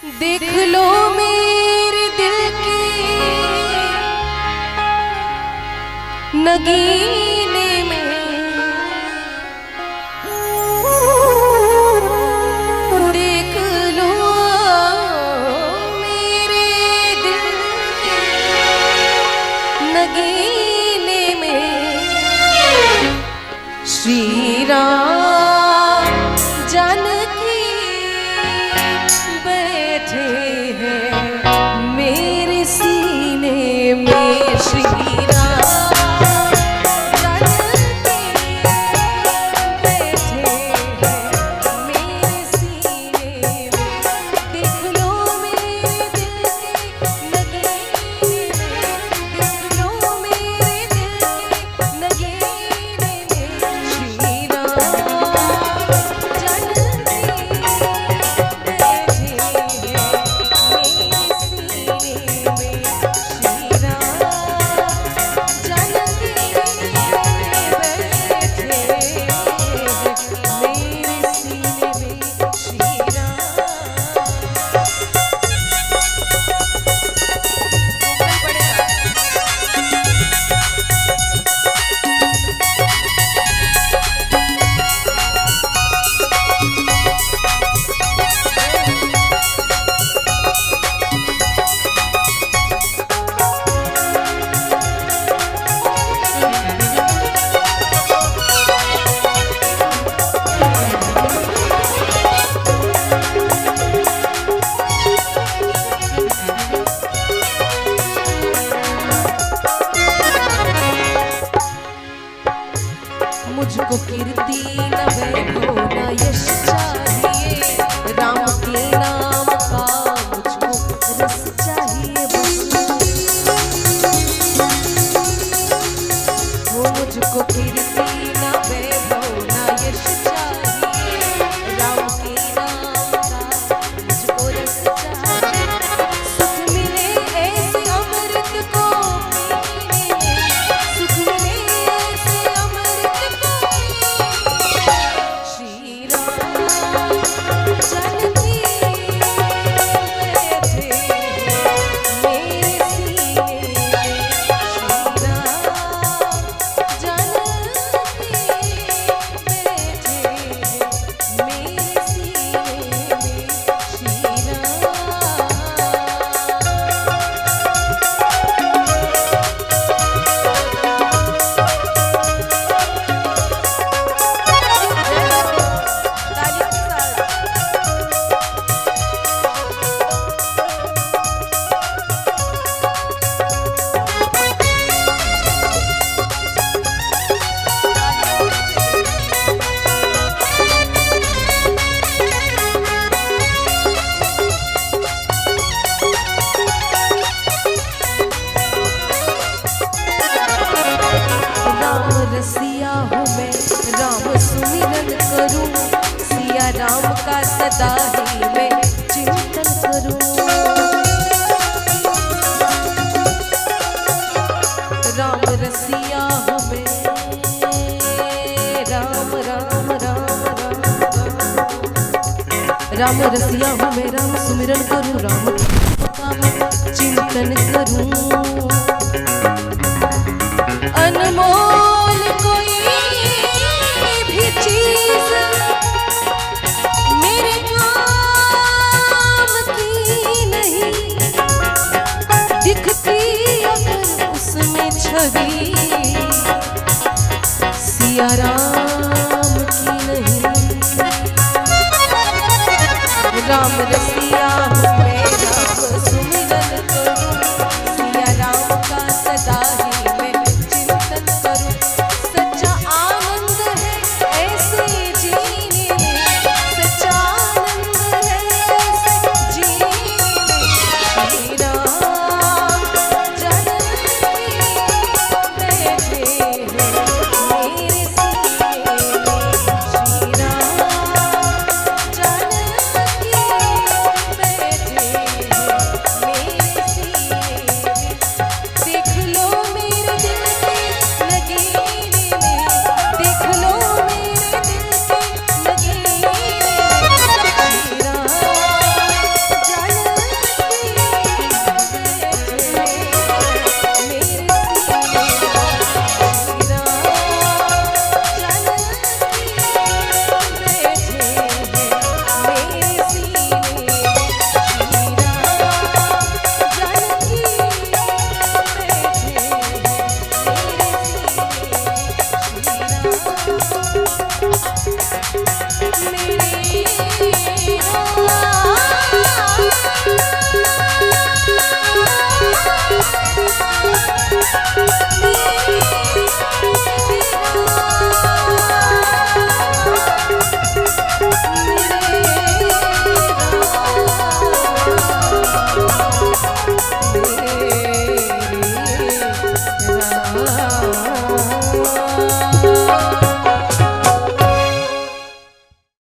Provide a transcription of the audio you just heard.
देख लो मेरे दिल के नगीने में, देख लो मेरे दिल के नगीने में श्री राम जानकी बैठे हैं मेरे सीने में। श्री राम जानकी बैठे हैं मेरे सीने में, देख लो मेरे दिल के नगीने में, देख लो मेरे दिल के नगीने में श्री राम जानकी बैठे हैं मेरे सीने में। श्री राम जानकी बैठे हैं मेरे सीने में। श्री राम मुझको कीर्ति न वैभव न यश चाहिए, राम के नाम का मुझको रस चाहिए बस। वो मुझको कीर्ति न वैभव न यश चाहिए, राम के नाम का मुझको रस चाहिए। सुख मिले ऐसे अमृत को पीने, सुख मिले ऐसे अमृत को श्री राम जानकी बैठे हैं मेरे सीने में। श्री राम जानकी बैठे हैं मेरे सीने में। श्री राम राम रसिया हूँ मैं, राम सुमिरन करूँ, सिया राम का सदा ही मैं चिंतन करूँ। राम रसिया हूँ मैं, राम राम राम राम राम रसिया हूँ मैं, राम सुमिरन करूँ, राम का मैं चिंतन करूँ। अनमोल कोई भी चीज मेरे काम की नहीं दिखती अगर उसमें छवि सिया राम की नहीं। राम रसिया हूँ मैं,